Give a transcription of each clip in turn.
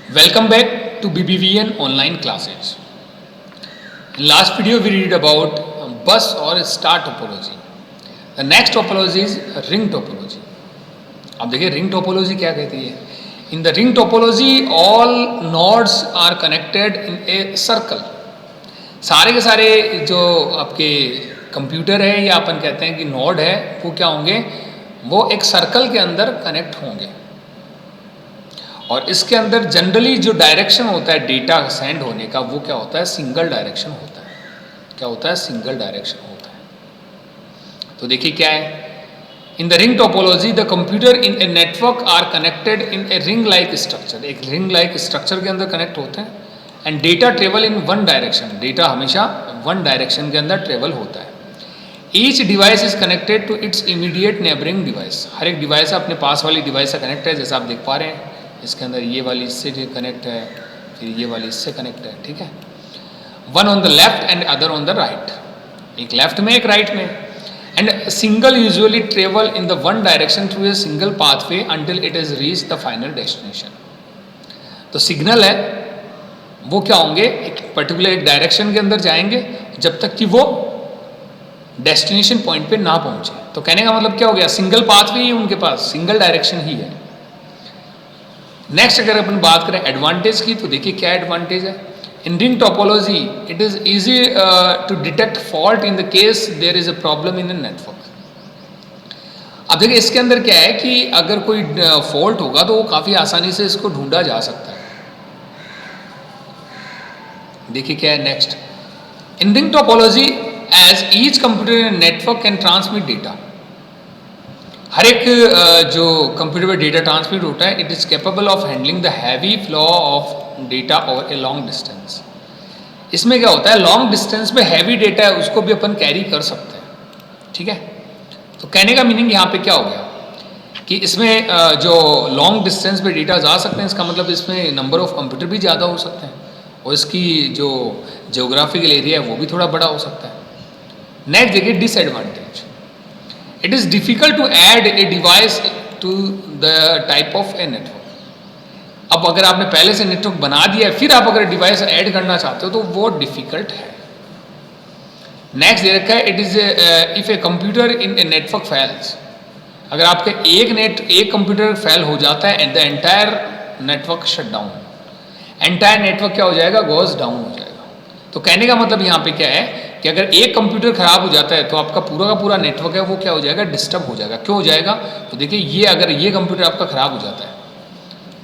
Welcome back to BBVN online classes. In last video we read about bus or star topology. The next topology is ring topology. अब देखिए ring topology क्या कहती है. In the ring topology all nodes are connected in a circle. सारे के सारे जो आपके कंप्यूटर है या अपन कहते हैं कि नोड है वो क्या होंगे, वो एक सर्कल के अंदर कनेक्ट होंगे. और इसके अंदर जनरली जो डायरेक्शन होता है डेटा सेंड होने का वो क्या होता है, सिंगल डायरेक्शन होता है. क्या होता है, सिंगल डायरेक्शन होता है. तो देखिए क्या है, in the ring topology the computer in a network are connected in a ring like structure. एक रिंग लाइक स्ट्रक्चर के अंदर कनेक्ट होते हैं. And data travel in one direction. Data हमेशा वन डायरेक्शन के अंदर ट्रेवल होता है. Each device is connected to its immediate neighbouring device. हर एक डिवाइस अपने पास वाली डिवाइस से कनेक्ट है. जैसा आप देख पा रहे हैं इसके अंदर ये वाली इससे कनेक्ट है, फिर ये वाली इससे कनेक्ट है. ठीक है, one on the left and other on the right. एक लेफ्ट में एक राइट में. And single usually travel in the one direction through a single pathway until it is reach the final destination. तो signal है वो क्या होंगे, एक पर्टिकुलर एक डायरेक्शन के अंदर जाएंगे जब तक कि वो डेस्टिनेशन पॉइंट पे ना पहुंचे. तो कहने का मतलब क्या हो गया, सिंगल पाथवे ही उनके पास, सिंगल डायरेक्शन ही है. नेक्स्ट अगर अपन बात करें एडवांटेज की, तो देखिए क्या एडवांटेज है. In ring topology it is easy to detect fault in the case there is a problem in the network. अब देखिए इसके अंदर क्या है कि अगर कोई फॉल्ट होगा तो वो काफ़ी आसानी से इसको ढूंढा जा सकता है. देखिए क्या है next. In ring topology as each computer in network can transmit data. हर एक जो कंप्यूटर पर डेटा ट्रांसमिट होता है, it is capable of handling the heavy flow of data over a long distance. इसमें क्या होता है, लॉन्ग डिस्टेंस में हैवी डेटा है उसको भी अपन कैरी कर सकते हैं. ठीक है, तो कहने का मीनिंग यहाँ पे क्या हो गया कि इसमें जो लॉन्ग डिस्टेंस पे डेटा जा सकते हैं, इसका मतलब इसमें नंबर ऑफ कंप्यूटर भी ज़्यादा हो सकते हैं और इसकी जो जियोग्राफिकल एरिया है वो भी थोड़ा बड़ा हो सकता है. नेक्स्ट देखिए disadvantage. It is difficult to add a device to the type of a network. अब अगर आपने पहले से नेटवर्क बना दिया है फिर आप अगर डिवाइस ऐड करना चाहते हो तो वो डिफिकल्ट है. नेक्स्ट दे रखा है, it is if a computer in a network fails. अगर आपके एक कंप्यूटर फेल हो जाता है and the entire network shut down. Entire network क्या हो जाएगा, गोज डाउन हो जाएगा. तो कहने का मतलब यहाँ पे क्या है कि अगर एक कंप्यूटर खराब हो जाता है तो आपका पूरा का पूरा नेटवर्क है वो क्या हो जाएगा, डिस्टर्ब हो जाएगा. क्यों हो जाएगा, तो देखिए ये अगर ये कंप्यूटर आपका खराब हो जाता है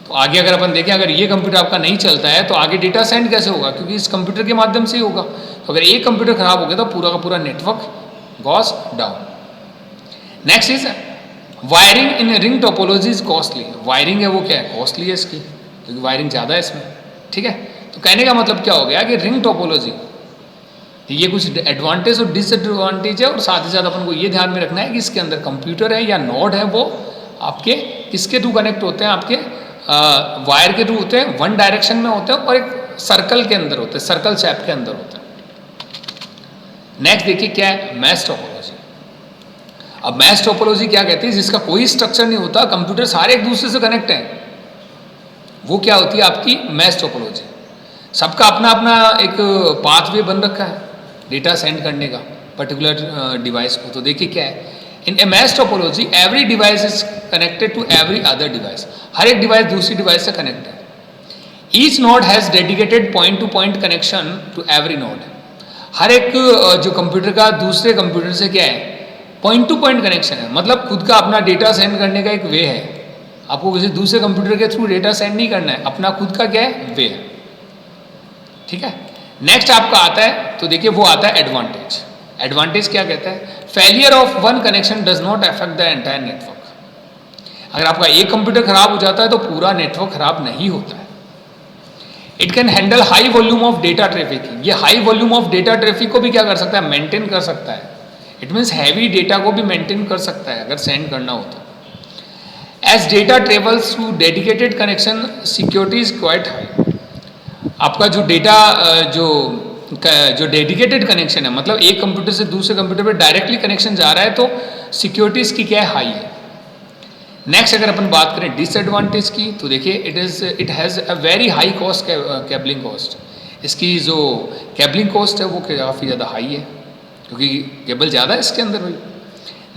तो आगे अगर अपन देखें, अगर ये कंप्यूटर आपका नहीं चलता है तो आगे डेटा सेंड कैसे होगा, क्योंकि इस कंप्यूटर के माध्यम से ही होगा. तो अगर एक कंप्यूटर खराब हो गया तो पूरा का पूरा network Gauss down. Next is wiring in ring topology is costly. Wiring है वो क्या है, कॉस्टली है इसकी, क्योंकि वायरिंग ज़्यादा है इसमें. ठीक है, तो कहने का मतलब क्या हो गया कि रिंग टोपोलॉजी ये कुछ एडवांटेज और डिसएडवांटेज है. और साथ ही साथ अपन को ये ध्यान में रखना है कि इसके अंदर कंप्यूटर है या नोड है वो आपके किसके थ्रू कनेक्ट होते हैं, आपके वायर के थ्रू होते हैं, वन डायरेक्शन में होते हैं और एक सर्कल के अंदर होते हैं, सर्कल शेप के अंदर होते हैं. नेक्स्ट देखिए क्या है, मैश टोपोलॉजी. अब मैश टोपोलॉजी क्या कहती है, जिसका कोई स्ट्रक्चर नहीं होता, कंप्यूटर सारे एक दूसरे से कनेक्ट हैं, वो क्या होती है आपकी मैश टोपोलॉजी. सबका अपना अपना एक पाथवे बन रखा है डेटा सेंड करने का पर्टिकुलर डिवाइस को. तो देखिए क्या है, in a mesh topology every device is connected to every other device. हर एक डिवाइस दूसरी डिवाइस से कनेक्ट है. Each node has dedicated point to point connection to every node. हर एक जो कंप्यूटर का दूसरे कंप्यूटर से क्या है, पॉइंट टू पॉइंट कनेक्शन है. मतलब खुद का अपना डेटा सेंड करने का एक वे है. आपको किसी दूसरे कंप्यूटर के थ्रू डेटा सेंड नहीं करना है, अपना खुद का क्या है, वे है. ठीक है, नेक्स्ट आपका आता है, तो देखिए वो आता है एडवांटेज. एडवांटेज क्या कहता है, failure of one connection does not affect the entire network. अगर आपका एक कंप्यूटर खराब हो जाता है तो पूरा नेटवर्क खराब नहीं होता है. It can handle high volume of data traffic. ये high volume of data traffic को भी क्या कर सकता है, मेंटेन कर सकता है. इट मीन्स हैवी डेटा को भी मेंटेन कर सकता है अगर सेंड करना हो तो. As data travels through dedicated connection security is quite high. आपका जो डेटा जो डेडिकेटेड कनेक्शन है, मतलब एक कंप्यूटर से दूसरे कंप्यूटर पर डायरेक्टली कनेक्शन जा रहा है तो सिक्योरिटी इसकी क्या है, हाई है. नेक्स्ट अगर अपन बात करें डिसएडवांटेज की, तो देखिए it has a very high cost cabling cost. इसकी जो केबलिंग कॉस्ट है वो काफ़ी ज़्यादा हाई है, क्योंकि केबल ज़्यादा है इसके अंदर भाई।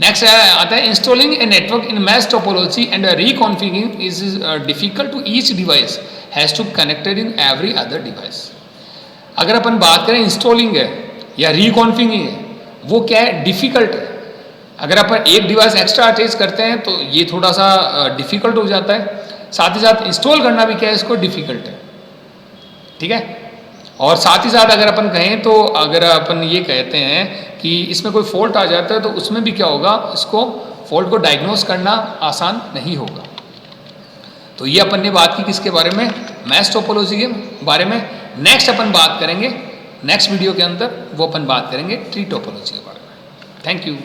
नेक्स्ट आता है installing a network in mesh topology and reconfiguring is difficult to each device has to connected in every other device. अगर अपन बात करें इंस्टॉलिंग है या रिकॉन्फिगिंग है, वो क्या है, डिफ़िकल्ट है। अगर अपन एक डिवाइस एक्स्ट्रा अटैच करते हैं तो ये थोड़ा सा डिफ़िकल्ट हो जाता है, साथ ही साथ इंस्टॉल करना भी क्या है, इसको डिफ़िकल्ट है, ठीक है। और साथ ही साथ अगर अपन कहें तो अगर अपन ये कहते हैं कि इसमें कोई फॉल्ट आ जाता है तो उसमें भी क्या होगा, इसको फॉल्ट को डायग्नोस करना आसान नहीं होगा। तो ये अपन ने बात की किसके बारे में, मैश टोपोलॉजी के बारे में। नेक्स्ट अपन बात करेंगे नेक्स्ट वीडियो के अंदर, वो अपन बात करेंगे ट्री टोपोलॉजी के बारे में। Thank you.